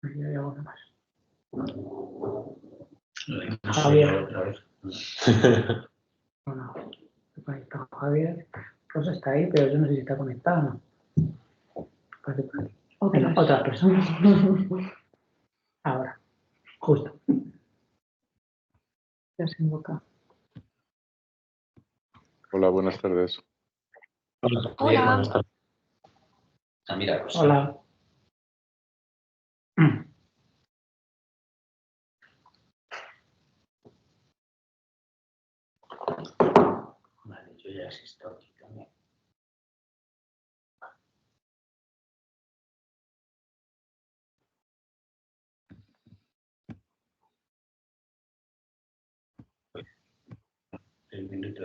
Aquí hay alguna más. Javier. Bueno, se conecta Javier. Rosa está ahí, pero yo no sé si está conectada o no. Otras personas. Ahora, justo. Ya se invoca. Hola, buenas tardes. Hola. Buenas tardes. Ah, mira, Rosa. Hola. Vale, yo ya asisto aquí también. El minuto.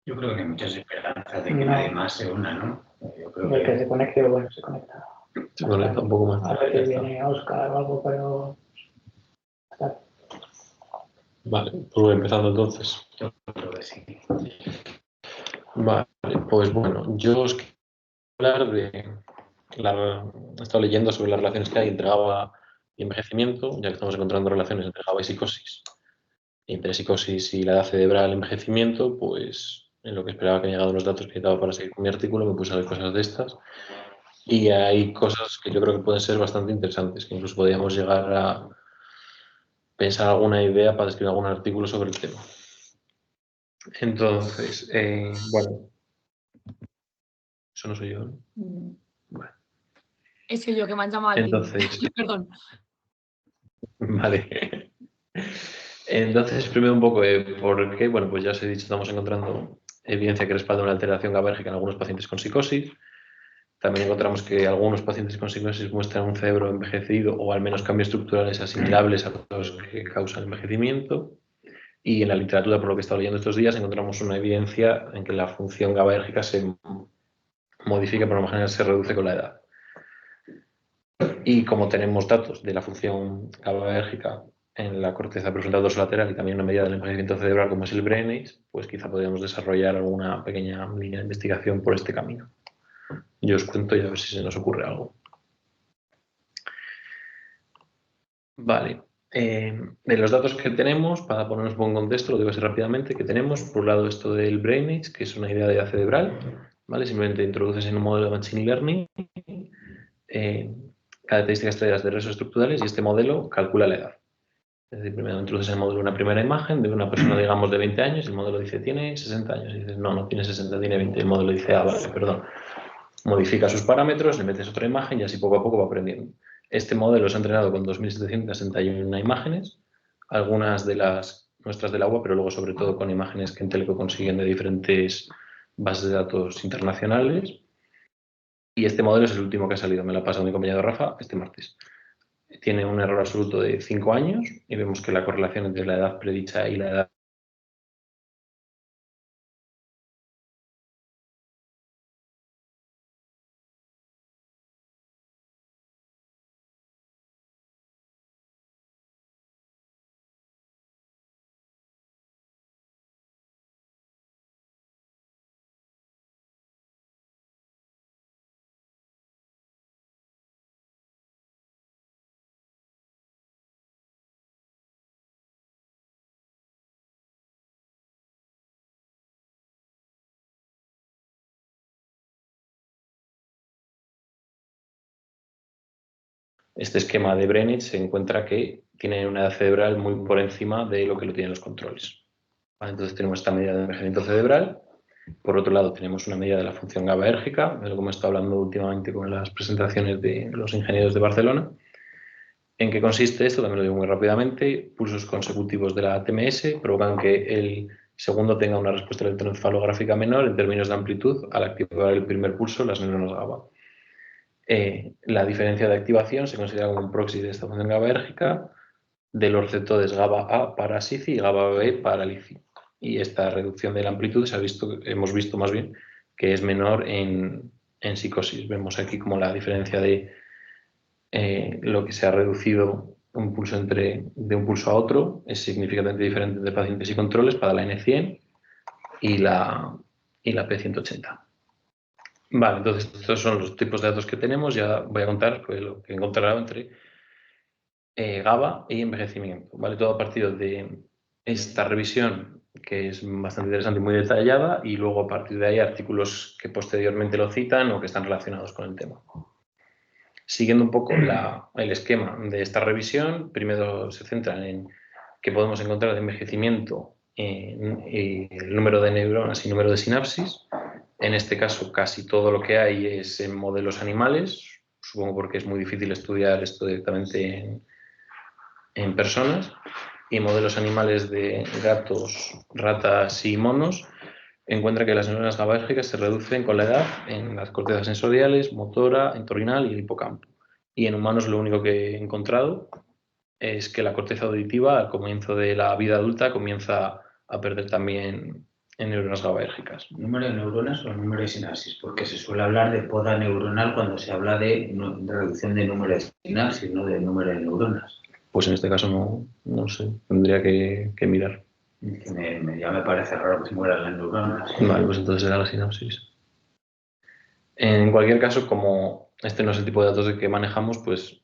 Yo creo que hay muchas esperanzas de que No. nadie más se una, ¿no? Yo creo El que se conecte, bueno, se conecta. Se conecta un poco más A tarde. ver si viene Oscar o algo, pero... Vale, pues voy empezando entonces. Yo creo que sí. Vale, pues bueno, yo os quiero hablar de... He estado leyendo sobre las relaciones que hay entre GABA y envejecimiento, ya que estamos encontrando relaciones entre GABA y psicosis. Y entre psicosis y la edad cerebral, envejecimiento, pues en lo que esperaba que me llegado los datos que necesitaba para seguir con mi artículo, me puse a ver cosas de estas. Y hay cosas que yo creo que pueden ser bastante interesantes, que incluso podríamos llegar a pensar alguna idea para escribir algún artículo sobre el tema. Entonces, bueno, eso no soy yo, ¿no? Vale. Es que yo que me han llamado. Entonces, Perdón. vale. Entonces, primero un poco por qué. Bueno, pues ya os he dicho, estamos encontrando evidencia que respalda una alteración GABAérgica en algunos pacientes con psicosis. También encontramos que algunos pacientes con psicosis muestran un cerebro envejecido o al menos cambios estructurales asimilables a los que causan envejecimiento. Y en la literatura, por lo que he estado leyendo estos días, encontramos una evidencia en que la función GABAérgica se modifica, pero por lo general se reduce con la edad. Y como tenemos datos de la función GABAérgica en la corteza prefrontal dorsolateral y también una medida del envejecimiento cerebral como es el brain age, pues quizá podríamos desarrollar alguna pequeña línea de investigación por este camino. Yo os cuento y a ver si se nos ocurre algo. Vale. De los datos que tenemos, para ponernos un poco en contexto, lo digo así rápidamente, que tenemos, por un lado, esto del brain age, que es una idea de edad cerebral, ¿vale? Simplemente introduces en un modelo de Machine Learning características extraídas de redes estructurales y este modelo calcula la edad. Es decir, primero introduces en el modelo una primera imagen de una persona, digamos, de 20 años, y el modelo dice, tiene 60 años. Y dices, no, no tiene 60, tiene 20. El modelo dice, ah, vale, perdón. Modifica sus parámetros, le metes otra imagen y así poco a poco va aprendiendo. Este modelo se ha entrenado con 2.761 imágenes, algunas de las muestras del agua, pero luego sobre todo con imágenes que en Teleco consiguen de diferentes bases de datos internacionales. Y este modelo es el último que ha salido, me lo ha pasado mi compañero Rafa este martes. Tiene un error absoluto de 5 años y vemos que la correlación entre la edad predicha y la edad este esquema de Brenner se encuentra que tiene una edad cerebral muy por encima de lo que lo tienen los controles. ¿Vale? Entonces tenemos esta medida de envejecimiento cerebral. Por otro lado, tenemos una medida de la función GABAérgica, de lo que hemos estado hablando últimamente con las presentaciones de los ingenieros de Barcelona. ¿En qué consiste esto? También lo digo muy rápidamente. Pulsos consecutivos de la TMS provocan que el segundo tenga una respuesta electroencefalográfica menor en términos de amplitud al activar el primer pulso las neuronas GABA. La diferencia de activación se considera como un proxy de esta función GABAérgica de los receptores GABA-A para SICI y GABA-B para LICI. Y esta reducción de la amplitud hemos visto más bien que es menor en psicosis. Vemos aquí como la diferencia de lo que se ha reducido un pulso de un pulso a otro es significativamente diferente entre pacientes y controles para la N100 y la P180. Vale, entonces estos son los tipos de datos que tenemos. Ya voy a contar pues, lo que he encontrado entre GABA y envejecimiento. ¿Vale? Todo a partir de esta revisión, que es bastante interesante y muy detallada, y luego a partir de ahí artículos que posteriormente lo citan o que están relacionados con el tema. Siguiendo un poco el esquema de esta revisión, primero se centran en qué podemos encontrar de envejecimiento en el número de neuronas y número de sinapsis. En este caso, casi todo lo que hay es en modelos animales, supongo porque es muy difícil estudiar esto directamente en personas, y modelos animales de gatos, ratas y monos, encuentra que las neuronas GABAérgicas se reducen con la edad en las cortezas sensoriales, motora, entorrinal y el hipocampo. Y en humanos lo único que he encontrado es que la corteza auditiva al comienzo de la vida adulta comienza a perder también en neuronas GABAérgicas. ¿Número de neuronas o número de sinapsis? Porque se suele hablar de poda neuronal cuando se habla de reducción de número de sinapsis, no de número de neuronas. Pues en este caso no sé, tendría que mirar. Ya me parece raro que se mueran las neuronas. Vale, pues entonces era la sinapsis. En cualquier caso, como este no es el tipo de datos que manejamos, pues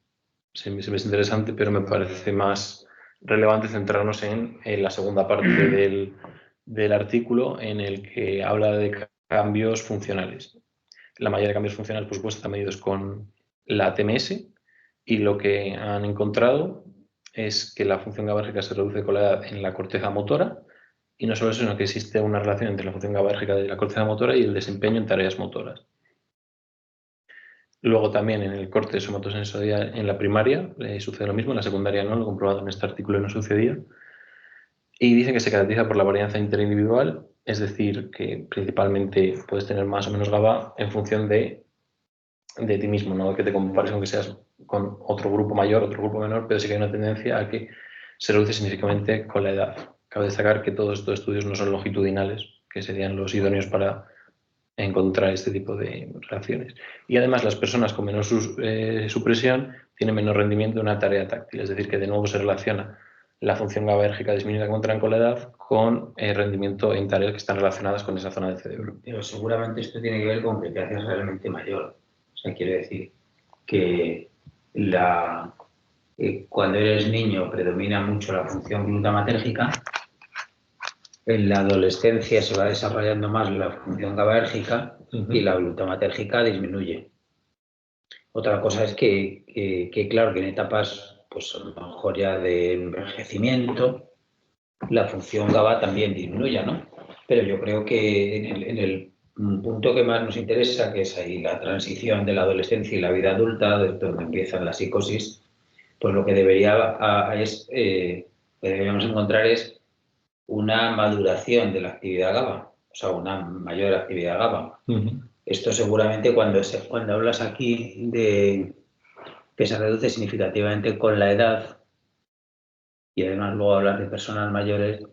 sí me es interesante, pero me parece más relevante centrarnos en la segunda parte del artículo en el que habla de cambios funcionales. La mayoría de cambios funcionales, por supuesto, están medidos con la TMS, y lo que han encontrado es que la función GABAérgica se reduce con la edad en la corteza motora, y no solo eso, sino que existe una relación entre la función GABAérgica de la corteza motora y el desempeño en tareas motoras. Luego también en el corte somatosensorial en la primaria sucede lo mismo, en la secundaria no, lo he comprobado en este artículo y no sucedía. Y dicen que se caracteriza por la varianza interindividual, es decir, que principalmente puedes tener más o menos GABA en función de ti mismo, no que te compares con que seas con otro grupo mayor, otro grupo menor, pero sí que hay una tendencia a que se reduce significativamente con la edad. Cabe destacar que todos estos estudios no son longitudinales, que serían los idóneos para encontrar este tipo de reacciones. Y además las personas con menor supresión tienen menor rendimiento en una tarea táctil, es decir, que de nuevo se relaciona la función GABAérgica disminuida que encuentran con la edad con el rendimiento en tareas que están relacionadas con esa zona del cerebro. Pero seguramente esto tiene que ver con que te haces realmente mayor. O sea, quiero decir que cuando eres niño predomina mucho la función glutamatérgica. En la adolescencia se va desarrollando más la función GABAérgica y la glutamatérgica disminuye. Otra cosa es que claro, que en etapas, pues a lo mejor ya de envejecimiento, la función GABA también disminuya, ¿no? Pero yo creo que en el punto que más nos interesa, que es ahí la transición de la adolescencia y la vida adulta, desde donde empieza la psicosis, pues lo que deberíamos encontrar es una maduración de la actividad GABA, o sea, una mayor actividad GABA. Esto seguramente cuando hablas aquí de que se reduce significativamente con la edad, y además luego hablar de personas mayores,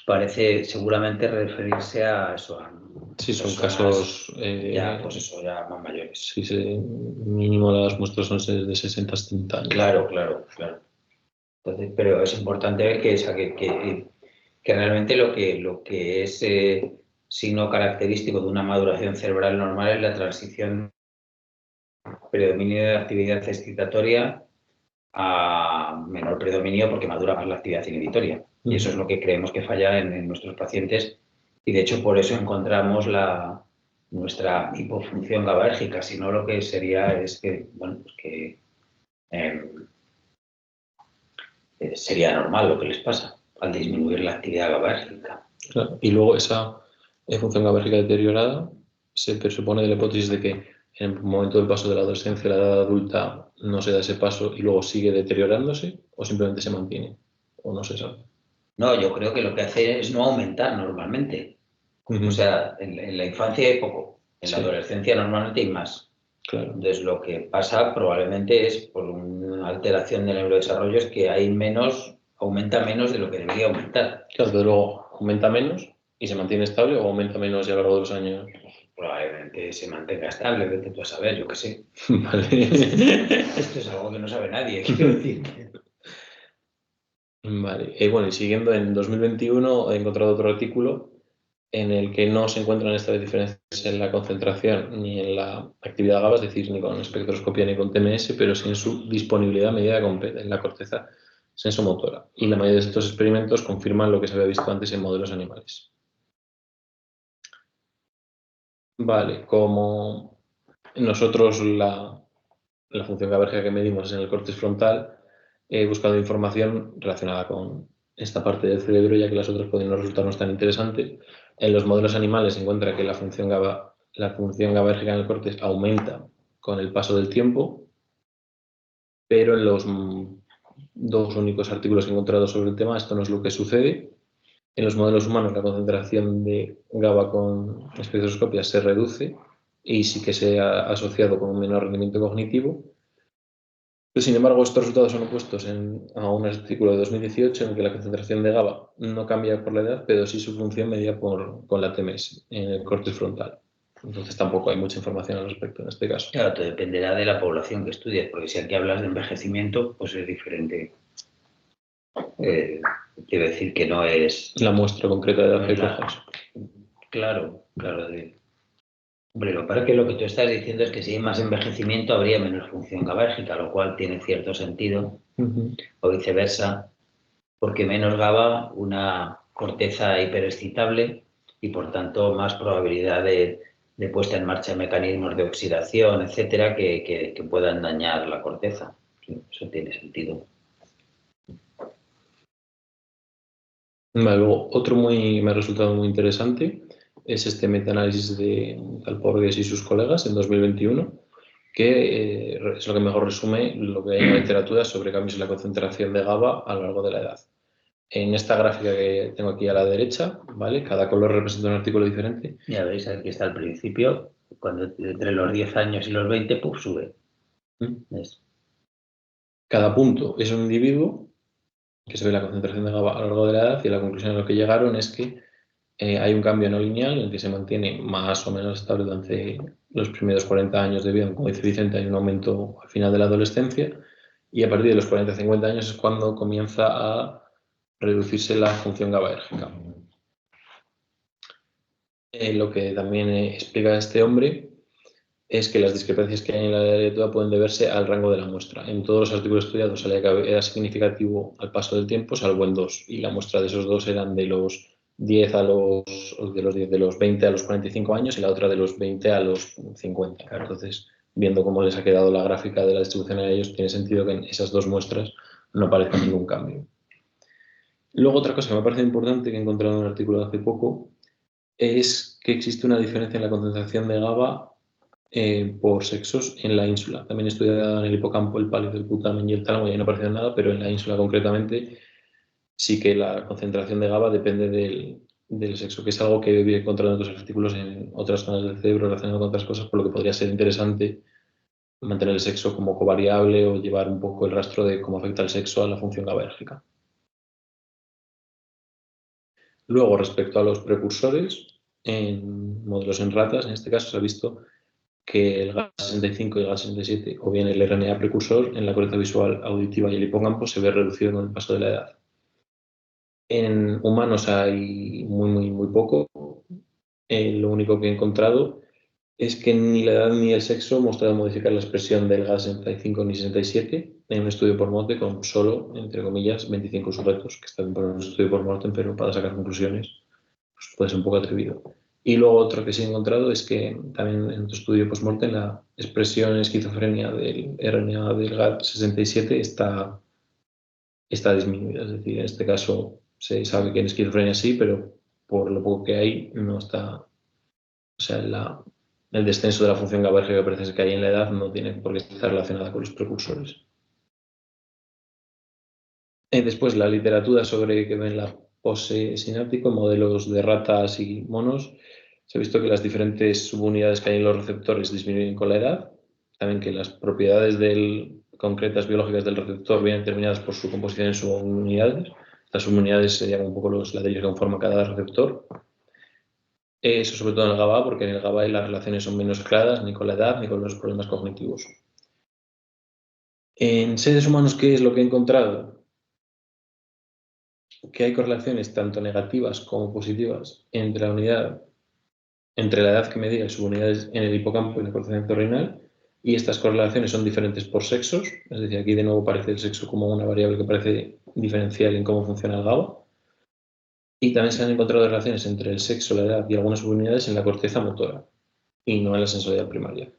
parece seguramente referirse a eso. Sí, son casos ya más mayores. Sí, mínimo las muestras son de 60 a 70 años. Claro. Entonces, pero es importante ver que realmente lo que es signo característico de una maduración cerebral normal es la transición predominio de actividad excitatoria a menor predominio porque madura más la actividad inhibitoria. Y eso es lo que creemos que falla en nuestros pacientes, y de hecho por eso encontramos nuestra hipofunción GABAérgica. Si no, lo que sería es que, bueno, pues que sería normal lo que les pasa al disminuir la actividad GABAérgica. Claro. Y luego esa función GABAérgica deteriorada se presupone de la hipótesis de que en el momento del paso de la adolescencia a la edad adulta no se da ese paso y luego sigue deteriorándose, o simplemente se mantiene, o no se sabe. No, yo creo que lo que hace es no aumentar normalmente. O sea, en la infancia hay poco, en la adolescencia normalmente hay más. Claro. Entonces lo que pasa probablemente es por una alteración del neurodesarrollo, es que hay aumenta menos de lo que debería aumentar. Claro, pero luego aumenta menos y se mantiene estable, o aumenta menos a lo largo de los años. Probablemente se mantenga estable, vete tú a saber, yo qué sé. Vale. Esto es algo que no sabe nadie, quiero decir. Vale. Bueno, y siguiendo, en 2021 he encontrado otro artículo en el que no se encuentran estas diferencias en la concentración ni en la actividad GABA, es decir, ni con espectroscopia ni con TMS, pero sí en su disponibilidad medida en la corteza sensomotora. Y la mayoría de estos experimentos confirman lo que se había visto antes en modelos animales. Vale, como nosotros la función GABérgica que medimos es en el córtex frontal, he buscado información relacionada con esta parte del cerebro, ya que las otras pueden no resultarnos tan interesantes. En los modelos animales se encuentra que la función GABérgica en el córtex aumenta con el paso del tiempo, pero en los dos únicos artículos que he encontrado sobre el tema esto no es lo que sucede. En los modelos humanos la concentración de GABA con espectroscopia se reduce y sí que se ha asociado con un menor rendimiento cognitivo. Pero, sin embargo, estos resultados son opuestos a un artículo de 2018 en el que la concentración de GABA no cambia por la edad, pero sí su función medida con la TMS en el córtex frontal. Entonces tampoco hay mucha información al respecto en este caso. Claro, todo dependerá de la población que estudies, porque si aquí hablas de envejecimiento, pues es diferente. Quiero decir que no es... La muestra concreta de edad que coges. Claro. Hombre, lo para que lo que tú estás diciendo es que si hay más envejecimiento habría menos función GABérgica, lo cual tiene cierto sentido, o viceversa, porque menos GABA, una corteza hiperexcitable y por tanto más probabilidad de puesta en marcha de mecanismos de oxidación, etcétera, que puedan dañar la corteza. Eso tiene sentido. Vale, luego, otro me ha resultado muy interesante es este metaanálisis de Calporgues y sus colegas en 2021, que es lo que mejor resume lo que hay en la literatura sobre cambios en la concentración de GABA a lo largo de la edad. En esta gráfica que tengo aquí a la derecha, ¿vale? Cada color representa un artículo diferente. Ya veis, aquí está al principio, cuando entre los 10 años y los 20, pues sube. ¿Ves? Cada punto es un individuo que se ve la concentración de GABA a lo largo de la edad y la conclusión a la que llegaron es que hay un cambio no lineal en el que se mantiene más o menos estable durante los primeros 40 años de vida. Como dice Vicente, hay un aumento al final de la adolescencia y a partir de los 40-50 años es cuando comienza a reducirse la función GABAérgica. Lo que también explica este hombre es que las discrepancias que hay en la literatura pueden deberse al rango de la muestra. En todos los artículos estudiados salía que era significativo al paso del tiempo, salvo en dos, y la muestra de esos dos eran de los 10 de los 20 a los 45 años y la otra de los 20 a los 50. Entonces, viendo cómo les ha quedado la gráfica de la distribución a ellos, tiene sentido que en esas dos muestras no aparezca ningún cambio. Luego, otra cosa que me parece importante que he encontrado en un artículo hace poco es que existe una diferencia en la concentración de GABA por sexos en la ínsula. También estudiada en el hipocampo, el pálido, el putamen y el tálamo, y ahí no apareció nada, pero en la ínsula concretamente sí que la concentración de GABA depende del sexo, que es algo que he encontrado en otros artículos en otras zonas del cerebro relacionado con otras cosas, por lo que podría ser interesante mantener el sexo como covariable o llevar un poco el rastro de cómo afecta el sexo a la función GABAérgica. Luego, respecto a los precursores, en modelos en ratas, en este caso se ha visto que el GAS65 y el GAS67, o bien el RNA precursor, en la corteza visual, auditiva y el hipocampo se ve reducido con el paso de la edad. En humanos hay muy poco. Lo único que he encontrado es que ni la edad ni el sexo mostraron modificar la expresión del GAS65 ni 67 en un estudio por morte con solo, entre comillas, 25 sujetos, que está bien por un estudio por morte, pero para sacar conclusiones pues puede ser un poco atrevido. Y luego otro que sí he encontrado es que también en otro estudio post-mortem la expresión en esquizofrenia del RNA del GAT67 está disminuida. Es decir, en este caso se sabe que en esquizofrenia sí, pero por lo poco que hay no está... O sea, el descenso de la función GABAérgica que parece que hay en la edad no tiene por qué estar relacionada con los precursores. Después, la literatura sobre que ven la pose sináptico, modelos de ratas y monos, se ha visto que las diferentes subunidades que hay en los receptores disminuyen con la edad, también que las propiedades concretas biológicas del receptor vienen determinadas por su composición en subunidades. Las subunidades serían un poco los ladrillos que conforman cada receptor. Eso sobre todo en el GABA, porque en el GABA las relaciones son menos claras, ni con la edad ni con los problemas cognitivos. En seres humanos, ¿qué es lo que he encontrado? que hay correlaciones tanto negativas como positivas entre la edad que medía y subunidades en el hipocampo y la corteza entorrinal, y estas correlaciones son diferentes por sexos, es decir, aquí de nuevo aparece el sexo como una variable que parece diferencial en cómo funciona el GABA, y también se han encontrado relaciones entre el sexo, la edad y algunas subunidades en la corteza motora, y no en la sensorial primaria.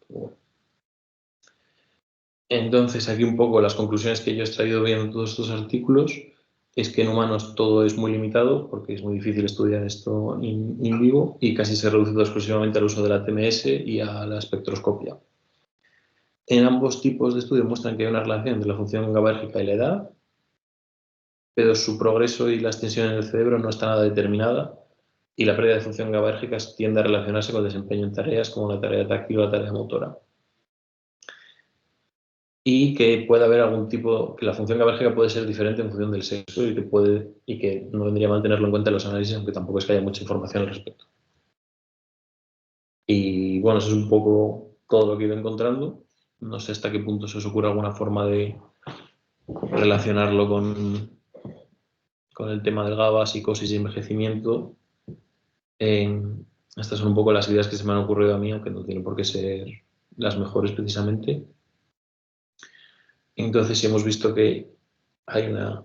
Entonces, aquí un poco las conclusiones que yo he extraído viendo todos estos artículos es que en humanos todo es muy limitado porque es muy difícil estudiar esto in vivo y casi se reduce todo exclusivamente al uso de la TMS y a la espectroscopia. En ambos tipos de estudio muestran que hay una relación entre la función GABAérgica y la edad, pero su progreso y la extensión en el cerebro no está nada determinada y la pérdida de función GABAérgica tiende a relacionarse con el desempeño en tareas como la tarea táctil o la tarea motora. Y que puede haber algún tipo, que la función GABAérgica puede ser diferente en función del sexo y que no vendría mal tenerlo en cuenta en los análisis, aunque tampoco es que haya mucha información al respecto. Y bueno, eso es un poco todo lo que he ido encontrando. No sé hasta qué punto se os ocurre alguna forma de relacionarlo con el tema del GABA, psicosis y envejecimiento. Estas son un poco las ideas que se me han ocurrido a mí, aunque no tienen por qué ser las mejores precisamente. Entonces, si hemos visto que hay una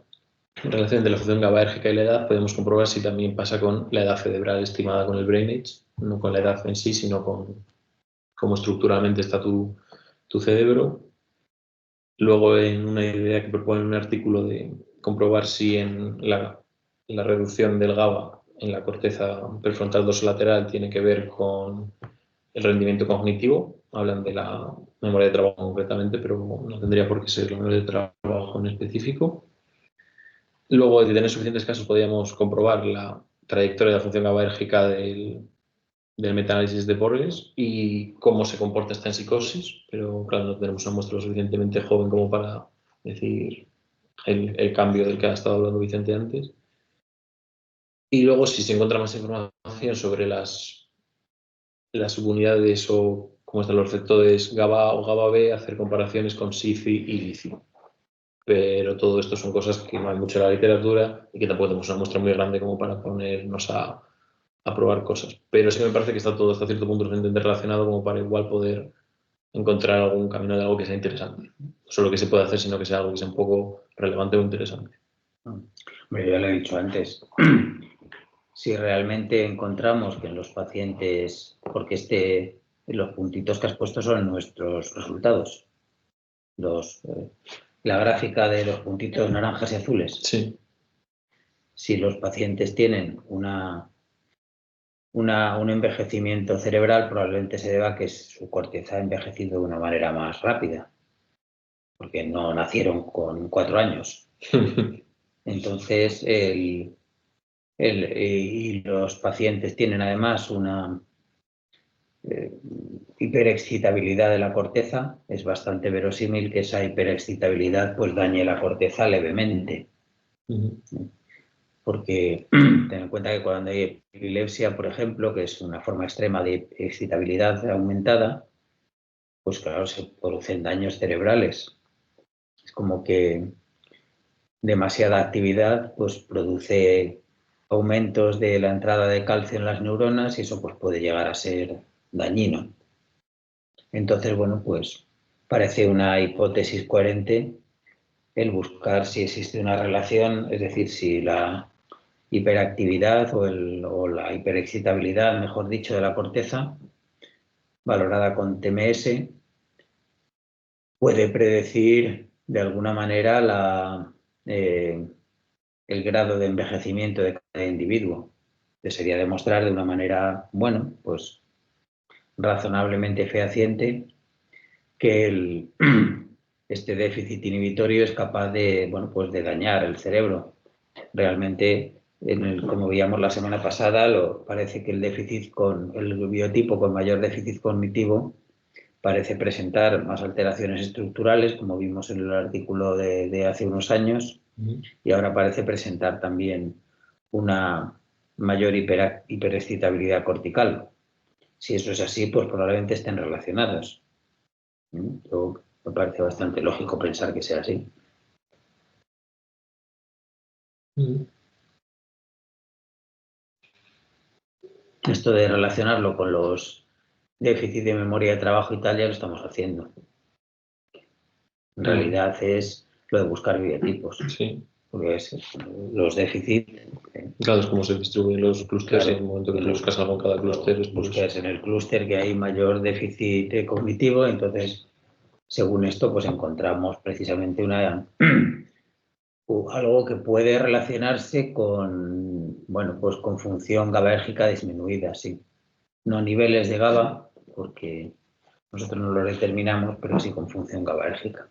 relación entre la función GABAérgica y la edad, podemos comprobar si también pasa con la edad cerebral estimada con el brain age, no con la edad en sí, sino con cómo estructuralmente está tu cerebro. Luego, en una idea que propone un artículo de comprobar si en la reducción del GABA en la corteza prefrontal dorsolateral tiene que ver con el rendimiento cognitivo. Hablan de la memoria de trabajo concretamente, pero no tendría por qué ser la memoria de trabajo en específico. Luego, de tener suficientes casos, podríamos comprobar la trayectoria de la función GABAérgica del metaanálisis de Borges y cómo se comporta esta en psicosis, pero claro, no tenemos una muestra lo suficientemente joven como para decir el cambio del que ha estado hablando Vicente antes. Y luego, si se encuentra más información sobre las subunidades o cómo están los receptores GABA o GABA-B, hacer comparaciones con SIFI y LICI. Pero todo esto son cosas que no hay mucho en la literatura y que tampoco tenemos una muestra muy grande como para ponernos a probar cosas. Pero sí que me parece que está todo hasta cierto punto suficientemente relacionado como para igual poder encontrar algún camino de algo que sea interesante. No solo que se pueda hacer, sino que sea algo que sea un poco relevante o interesante. Yo ya lo he dicho antes. Si realmente encontramos que en los pacientes, porque los puntitos que has puesto son nuestros resultados, la gráfica de los puntitos naranjas y azules. Sí. Si los pacientes tienen un envejecimiento cerebral, probablemente se deba a que su corteza ha envejecido de una manera más rápida, porque no nacieron con 4 años. Entonces, y los pacientes tienen además una hiperexcitabilidad de la corteza. Es bastante verosímil que esa hiperexcitabilidad pues dañe la corteza levemente. Porque ten en cuenta que cuando hay epilepsia, por ejemplo, que es una forma extrema de excitabilidad aumentada, pues claro, se producen daños cerebrales. Es como que demasiada actividad pues produce aumentos de la entrada de calcio en las neuronas y eso pues puede llegar a ser dañino. Entonces, bueno, pues parece una hipótesis coherente el buscar si existe una relación, es decir, si la hiperactividad o la hiperexcitabilidad, mejor dicho, de la corteza, valorada con TMS, puede predecir de alguna manera el grado de envejecimiento de cada individuo. Que sería demostrar de una manera, bueno, pues razonablemente fehaciente que este déficit inhibitorio es capaz de, bueno, pues de dañar el cerebro. Realmente, como veíamos la semana pasada, parece que el biotipo con mayor déficit cognitivo parece presentar más alteraciones estructurales, como vimos en el artículo de hace unos años, y ahora parece presentar también una mayor hiperexcitabilidad cortical. Si eso es así, pues probablemente estén relacionados. Me parece bastante lógico pensar que sea así. Esto de relacionarlo con los déficits de memoria de trabajo y tal ya lo estamos haciendo. En realidad es lo de buscar biotipos. Sí. Porque los déficits... Claro, es como se distribuyen los clústeres, Claro, y en el momento que tú buscas algo en cada clúster es pues, buscas en el clúster que hay mayor déficit cognitivo, entonces según esto pues encontramos precisamente algo que puede relacionarse con, bueno, pues con función GABAérgica disminuida, sí. No niveles de GABA, porque nosotros no lo determinamos, pero sí con función GABAérgica.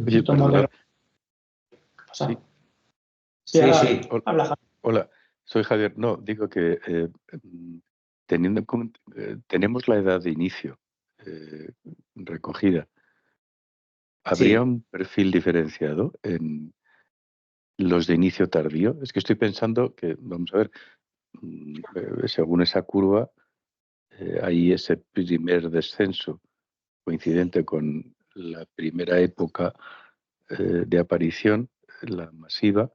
Oye, perdona. Sí. Sí, sí. Habla, Javier. Hola, soy Javier. No, digo que tenemos la edad de inicio recogida. ¿Habría Sí. un perfil diferenciado en los de inicio tardío? Es que estoy pensando que, vamos a ver, según esa curva, hay ese primer descenso coincidente con la primera época de aparición, la masiva,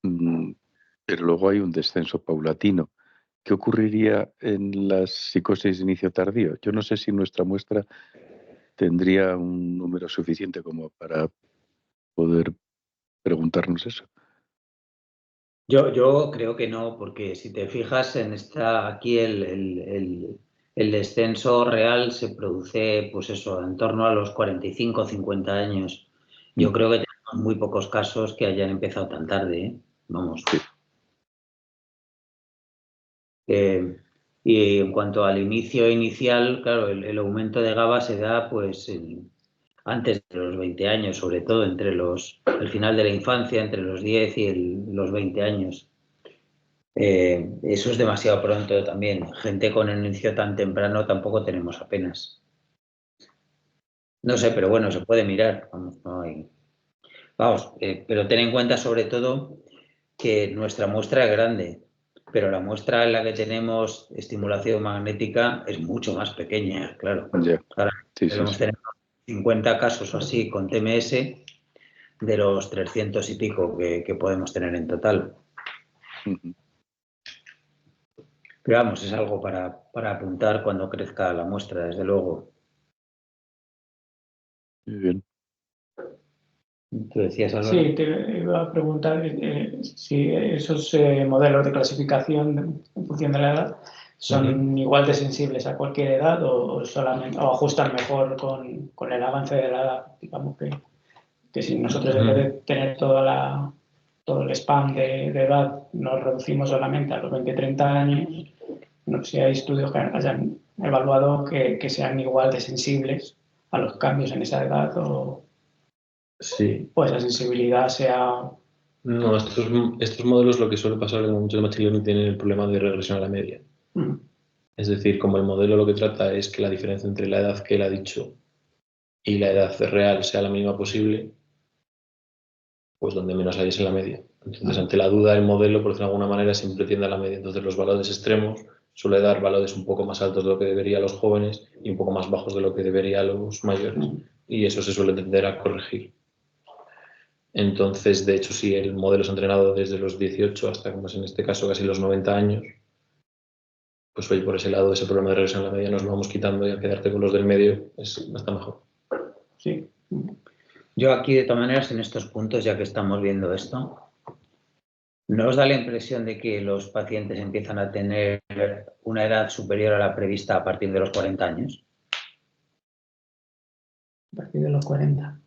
pero luego hay un descenso paulatino. ¿Qué ocurriría en las psicosis de inicio tardío? Yo no sé si nuestra muestra tendría un número suficiente como para poder preguntarnos eso. Yo creo que no, porque si te fijas en aquí el descenso real se produce, pues eso, en torno a los 45 o 50 años. Yo creo que tenemos muy pocos casos que hayan empezado tan tarde, ¿eh? Vamos. Sí. Y en cuanto al inicio inicial, claro, el aumento de GABA se da pues antes de los 20 años, sobre todo entre el final de la infancia, entre los 10 y los 20 años. Eso es demasiado pronto también. Gente con el inicio tan temprano tampoco tenemos apenas. No sé, pero bueno, se puede mirar. Vamos, no hay... Vamos, pero ten en cuenta sobre todo que nuestra muestra es grande, pero la muestra en la que tenemos estimulación magnética es mucho más pequeña, claro. Ya. Ahora Sí, debemos sí. tener 50 casos o así con TMS de los 300 y pico que podemos tener en total. Uh-huh. Pero vamos, es algo para apuntar cuando crezca la muestra, desde luego. Muy bien. ¿Tú decías algo? Sí, te iba a preguntar si esos modelos de clasificación en función de la edad son igual de sensibles a cualquier edad o solamente o ajustan mejor con el avance de la edad. Digamos que si nosotros en vez de tener todo el spam de edad nos reducimos solamente a los 20-30 años, no sé si hay estudios que hayan evaluado que sean igual de sensibles a los cambios en esa edad o Sí. pues la sensibilidad sea... No, estos modelos lo que suele pasar en muchos machine learning tienen el problema de regresión a la media. Es decir, como el modelo lo que trata es que la diferencia entre la edad que él ha dicho y la edad real sea la mínima posible, pues donde menos hay es en la media. Entonces, ante la duda, el modelo, por decirlo de alguna manera, siempre tiende a la media. Entonces, los valores extremos suele dar valores un poco más altos de lo que debería a los jóvenes y un poco más bajos de lo que debería a los mayores. Y eso se suele tender a corregir. Entonces, de hecho, si el modelo es entrenado desde los 18 hasta, como es en este caso, casi los 90 años, pues hoy por ese lado, ese problema de regresión a la media nos lo vamos quitando y al quedarte con los del medio está mejor. Sí. Yo aquí, de todas maneras, en estos puntos, ya que estamos viendo esto, ¿no os da la impresión de que los pacientes empiezan a tener una edad superior a la prevista a partir de los 40 años? A partir de los 40.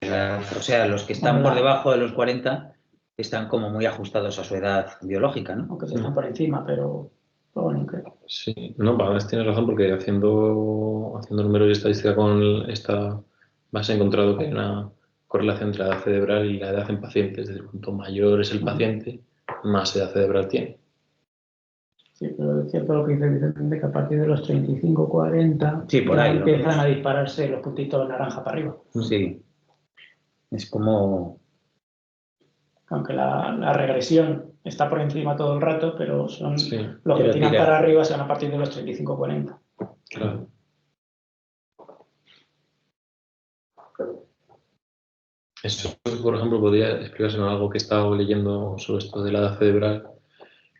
O sea, los que están por debajo de los 40 están como muy ajustados a su edad biológica, ¿no? Aunque se están por encima, pero bueno, creo. Sí, no, Paganas tienes razón porque haciendo números y estadística con esta base he encontrado que hay una correlación entre la edad cerebral y la edad en pacientes. Es decir, cuanto mayor es el paciente, más edad cerebral tiene. Sí, pero es cierto lo que dice Vicente, que a partir de los 35, 40 sí, por ahí, empiezan a dispararse los puntitos naranja para arriba. Sí. Es como... Aunque la regresión está por encima todo el rato, pero son los que tiran tira para arriba son a partir de los 35, 40. Claro. Eso, por ejemplo, podría explicarse en algo que he estado leyendo sobre esto de la edad cerebral,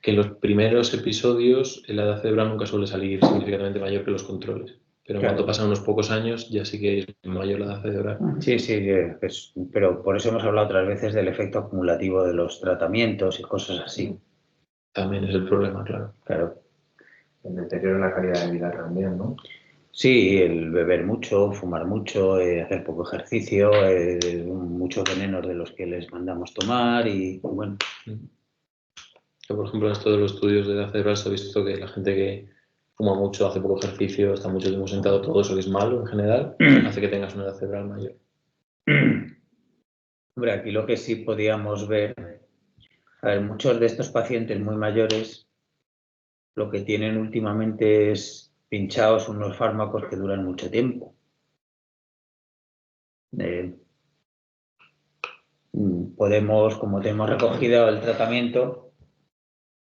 que en los primeros episodios la edad cerebral nunca suele salir significativamente mayor que los controles. Pero en cuanto Claro. pasan unos pocos años ya sí que es mayor la edad cerebral. Sí, pero por eso hemos hablado otras veces del efecto acumulativo de los tratamientos y cosas así. También es el problema, claro. Claro. El deterioro en la calidad de vida también, ¿no? Sí, el beber mucho, fumar mucho, hacer poco ejercicio, muchos venenos de los que les mandamos tomar y bueno. Que, por ejemplo, en esto de los estudios de edad cerebral se ha visto que la gente que fuma mucho, hace poco ejercicio, está mucho tiempo sentado, todo eso que es malo en general, hace que tengas una edad cerebral mayor. Hombre, aquí lo que sí podíamos ver, a ver, muchos de estos pacientes muy mayores lo que tienen últimamente es pinchados unos fármacos que duran mucho tiempo. Podemos, como tenemos recogido el tratamiento,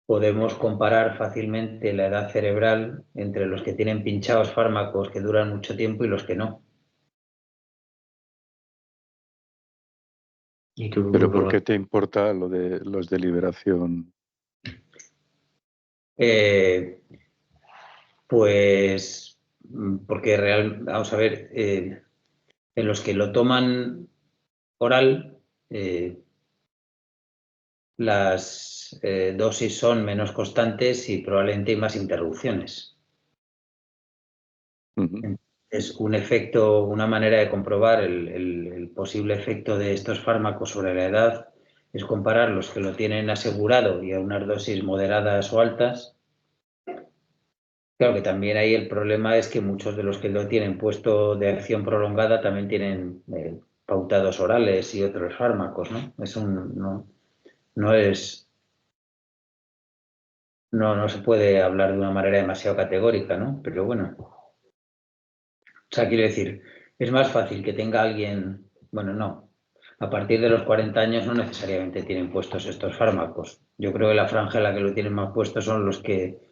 podemos comparar fácilmente la edad cerebral entre los que tienen pinchados fármacos que duran mucho tiempo y los que no. ¿Pero por qué te importa lo de los de liberación? Pues porque vamos a ver, en los que lo toman oral, las dosis son menos constantes y probablemente hay más interrupciones. Uh-huh. Es un efecto, una manera de comprobar el posible efecto de estos fármacos sobre la edad es comparar los que lo tienen asegurado y a unas dosis moderadas o altas. Claro que también ahí el problema es que muchos de los que lo tienen puesto de acción prolongada también tienen pautados orales y otros fármacos, ¿no? No se puede hablar de una manera demasiado categórica, ¿no? Pero bueno. O sea, quiero decir, es más fácil que tenga alguien, bueno, no, a partir de los 40 años no necesariamente tienen puestos estos fármacos. Yo creo que la franja en la que lo tienen más puestos son los que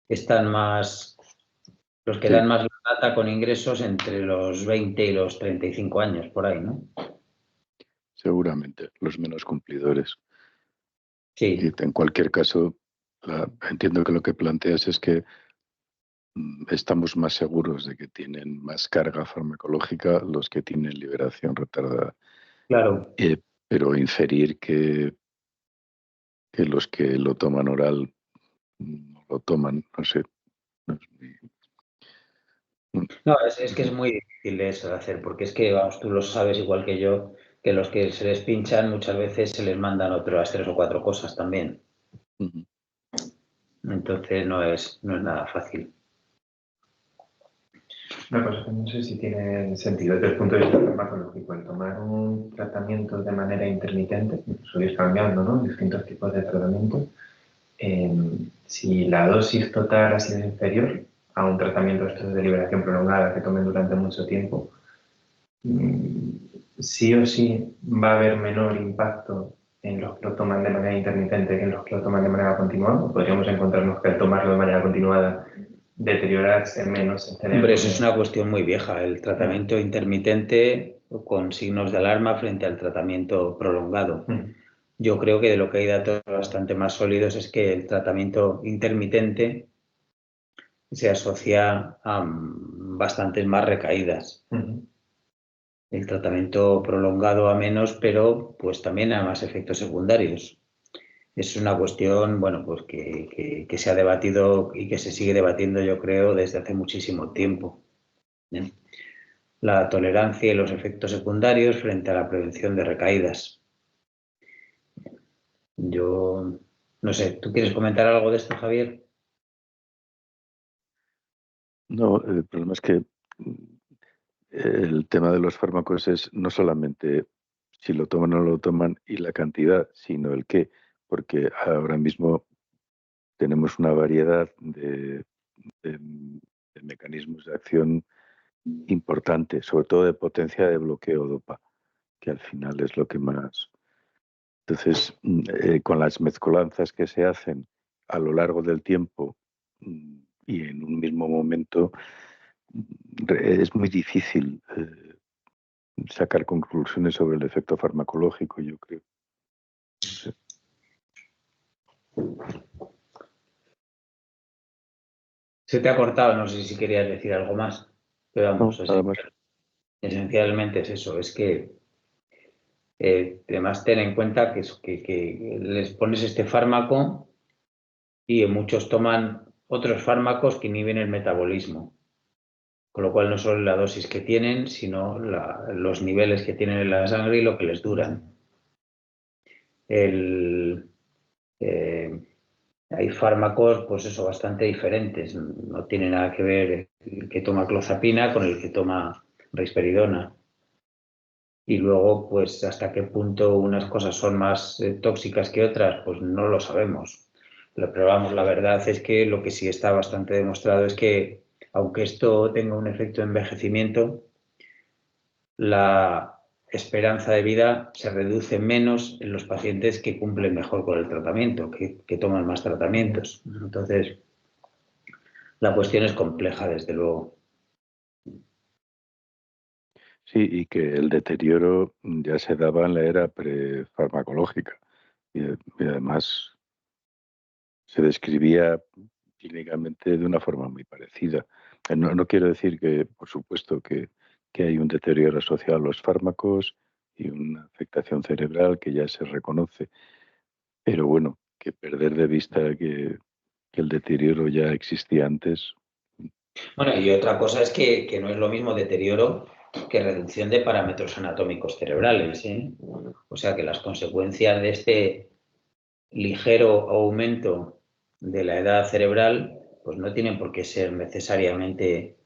están más, los que Sí. dan más lata con ingresos entre los 20 y los 35 años, por ahí, ¿no? Seguramente, los menos cumplidores. Sí. Y en cualquier caso, entiendo que lo que planteas es que estamos más seguros de que tienen más carga farmacológica los que tienen liberación retardada. Claro. Pero inferir que los que lo toman oral no lo toman, no sé. No, es que es muy difícil eso de hacer, porque es que, vamos, tú lo sabes igual que yo, que los que se les pinchan muchas veces se les mandan otras 3 o 4 cosas también. Uh-huh. Entonces no es nada fácil. Una cosa que no sé si tiene sentido desde el punto de vista farmacológico, el tomar un tratamiento de manera intermitente, incluso ir cambiando, ¿no? Distintos tipos de tratamiento. Si la dosis total ha sido inferior a un tratamiento de liberación prolongada que tomen durante mucho tiempo, sí o sí va a haber menor impacto en los que lo toman de manera intermitente que en los que lo toman de manera continuada. Podríamos encontrarnos que al tomarlo de manera continuada deteriorarse menos el cerebro. Hombre, eso es una cuestión muy vieja, el tratamiento intermitente con signos de alarma frente al tratamiento prolongado. Yo creo que de lo que hay datos bastante más sólidos es que el tratamiento intermitente se asocia a bastantes más recaídas. El tratamiento prolongado a menos, pero pues también a más efectos secundarios. Es una cuestión, bueno, pues que se ha debatido y que se sigue debatiendo, yo creo, desde hace muchísimo tiempo. La tolerancia y los efectos secundarios frente a la prevención de recaídas. Yo no sé, ¿tú quieres comentar algo de esto, Javier? No, el problema es que el tema de los fármacos es no solamente si lo toman o no lo toman y la cantidad, sino el qué, porque ahora mismo tenemos una variedad de mecanismos de acción importante, sobre todo de potencia de bloqueo dopa, que al final es lo que más... Entonces, con las mezcolanzas que se hacen a lo largo del tiempo y en un mismo momento, es muy difícil sacar conclusiones sobre el efecto farmacológico, yo creo. No sé. Se te ha cortado, no sé si querías decir algo más, pero vamos, No, nada más. esencialmente es eso, es que además ten en cuenta que les pones este fármaco y muchos toman otros fármacos que inhiben el metabolismo, con lo cual no solo la dosis que tienen, sino los niveles que tienen en la sangre y lo que les duran. Hay fármacos, pues eso, bastante diferentes. No tiene nada que ver el que toma clozapina con el que toma risperidona. Y luego, pues hasta qué punto unas cosas son más tóxicas que otras, pues no lo sabemos. Pero vamos, la verdad es que lo que sí está bastante demostrado es que, aunque esto tenga un efecto de envejecimiento, la esperanza de vida se reduce menos en los pacientes que cumplen mejor con el tratamiento, que toman más tratamientos. Entonces, la cuestión es compleja, desde luego. Sí, y que el deterioro ya se daba en la era prefarmacológica. Y además se describía clínicamente de una forma muy parecida. No quiero decir que, por supuesto, que hay un deterioro asociado a los fármacos y una afectación cerebral que ya se reconoce, pero bueno, que perder de vista que el deterioro ya existía antes. Bueno, y otra cosa es que no es lo mismo deterioro que reducción de parámetros anatómicos cerebrales, ¿eh? O sea que las consecuencias de este ligero aumento de la edad cerebral, pues no tienen por qué ser necesariamente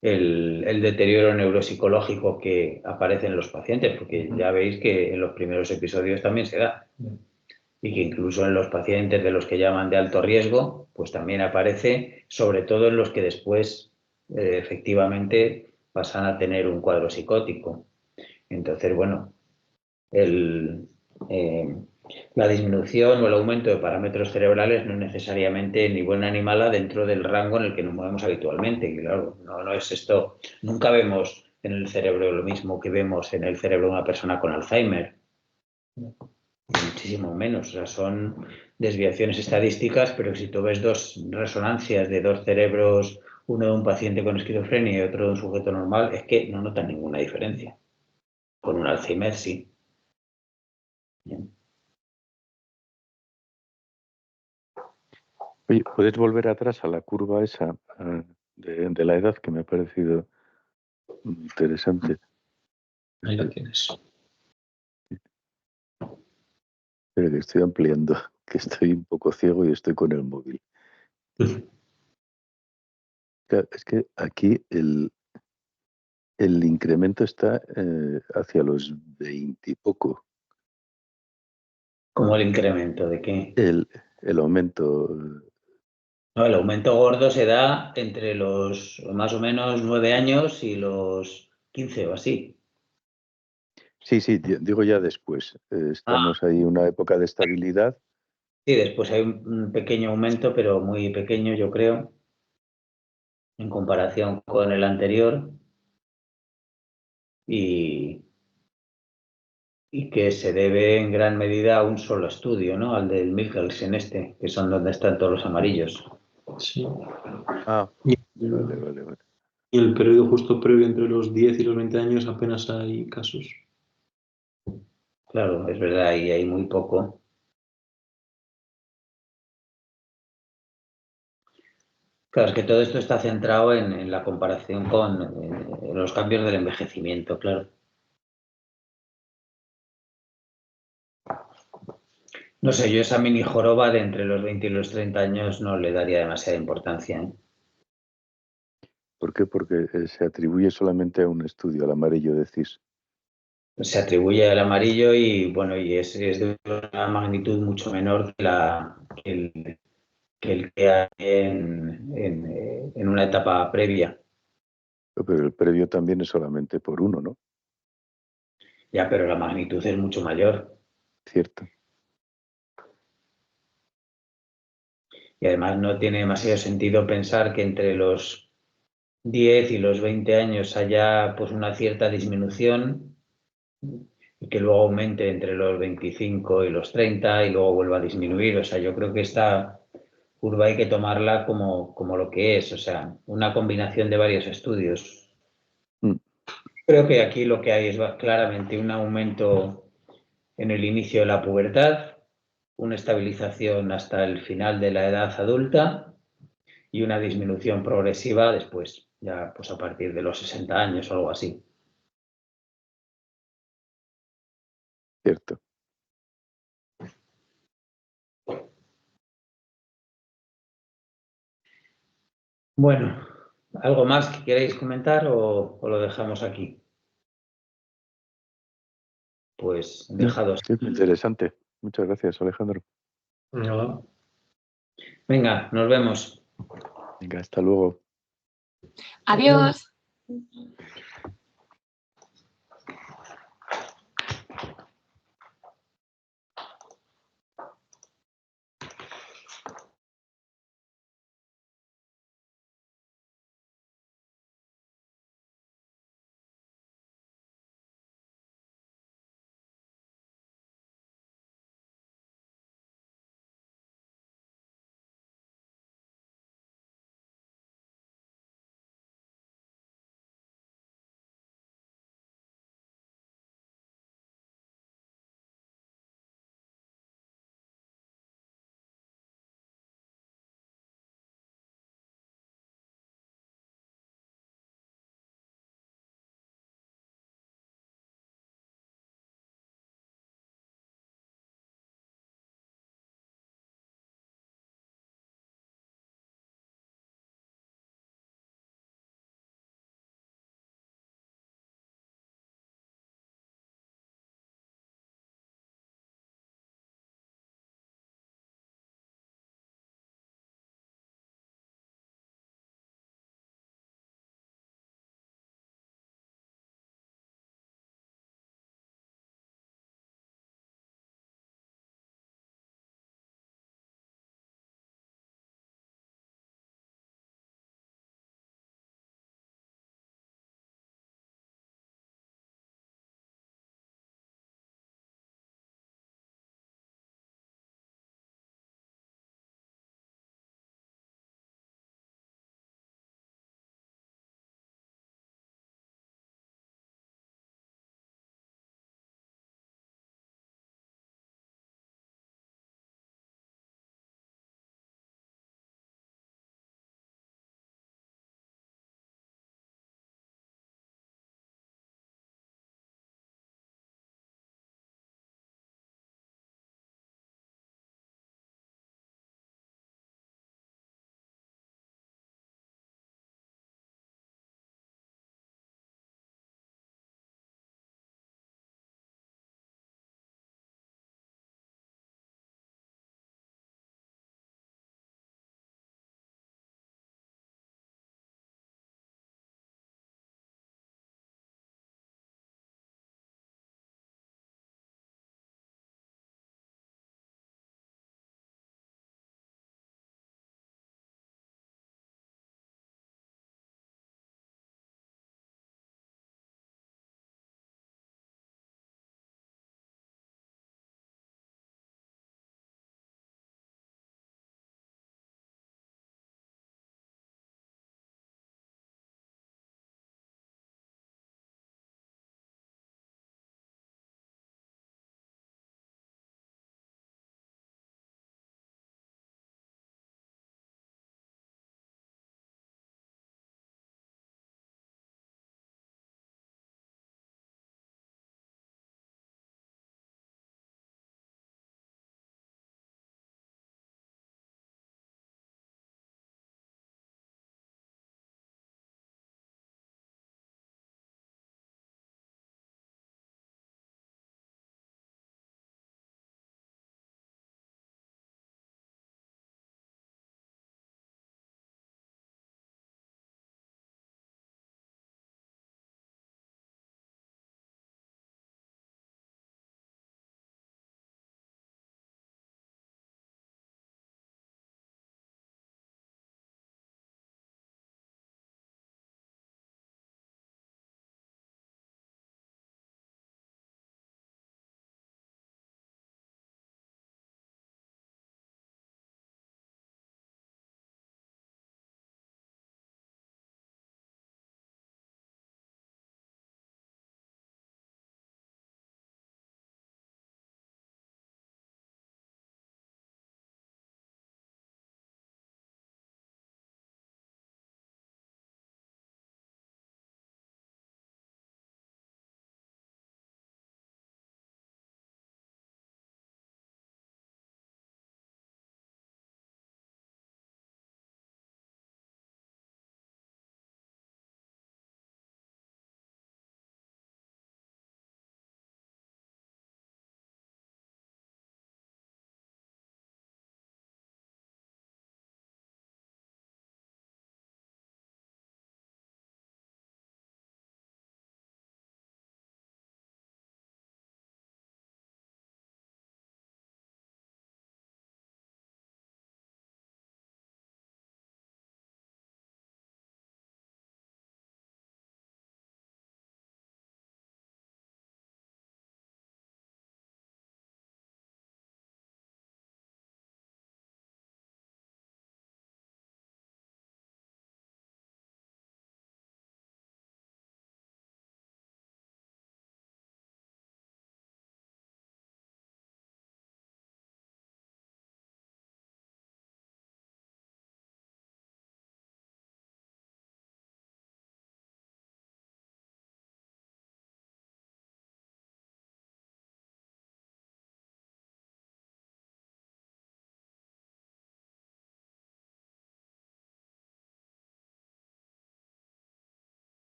el deterioro neuropsicológico que aparece en los pacientes, porque ya veis que en los primeros episodios también se da. Y que incluso en los pacientes de los que llaman de alto riesgo, pues también aparece, sobre todo en los que después efectivamente pasan a tener un cuadro psicótico. Entonces, bueno, la disminución o el aumento de parámetros cerebrales no es necesariamente ni buena ni mala dentro del rango en el que nos movemos habitualmente. Y claro, no es esto. Nunca vemos en el cerebro lo mismo que vemos en el cerebro de una persona con Alzheimer. Muchísimo menos. O sea, son desviaciones estadísticas, pero si tú ves dos resonancias de dos cerebros, uno de un paciente con esquizofrenia y otro de un sujeto normal, es que no notan ninguna diferencia. Con un Alzheimer sí. Bien. Oye, ¿puedes volver atrás a la curva esa de la edad que me ha parecido interesante? Ahí lo tienes. Pero que estoy ampliando, que estoy un poco ciego y estoy con el móvil. Claro, es que aquí el incremento está hacia los 20 y poco. ¿Cómo el incremento de qué? El aumento. No, el aumento gordo se da entre los más o menos 9 años y los 15 o así. Sí, digo ya después. Estamos ahí en una época de estabilidad. Sí, después hay un pequeño aumento, pero muy pequeño, yo creo, en comparación con el anterior. Y que se debe en gran medida a un solo estudio, ¿no? Al del Michelsen que son donde están todos los amarillos. Sí. Ah, Y vale. y el periodo justo previo entre los 10 y los 20 años apenas hay casos. Claro, es verdad, y hay muy poco. Claro, es que todo esto está centrado en la comparación con los cambios del envejecimiento, claro. No sé, yo esa mini joroba de entre los 20 y los 30 años no le daría demasiada importancia, ¿eh? ¿Por qué? Porque se atribuye solamente a un estudio, al amarillo decís. Se atribuye al amarillo y bueno, y es de una magnitud mucho menor que el que hay en una etapa previa. Pero el previo también es solamente por uno, ¿no? Ya, pero la magnitud es mucho mayor. Cierto. Y además no tiene demasiado sentido pensar que entre los 10 y los 20 años haya pues una cierta disminución y que luego aumente entre los 25 y los 30 y luego vuelva a disminuir. O sea, yo creo que esta curva hay que tomarla como lo que es, o sea, una combinación de varios estudios. Creo que aquí lo que hay es claramente un aumento en el inicio de la pubertad, una estabilización hasta el final de la edad adulta y una disminución progresiva después, ya pues a partir de los 60 años o algo así. Cierto. Bueno, ¿algo más que queréis comentar o lo dejamos aquí? Pues dejados. Sí, interesante. Muchas gracias, Alejandro. Nada. Venga, nos vemos. Venga, hasta luego. Adiós.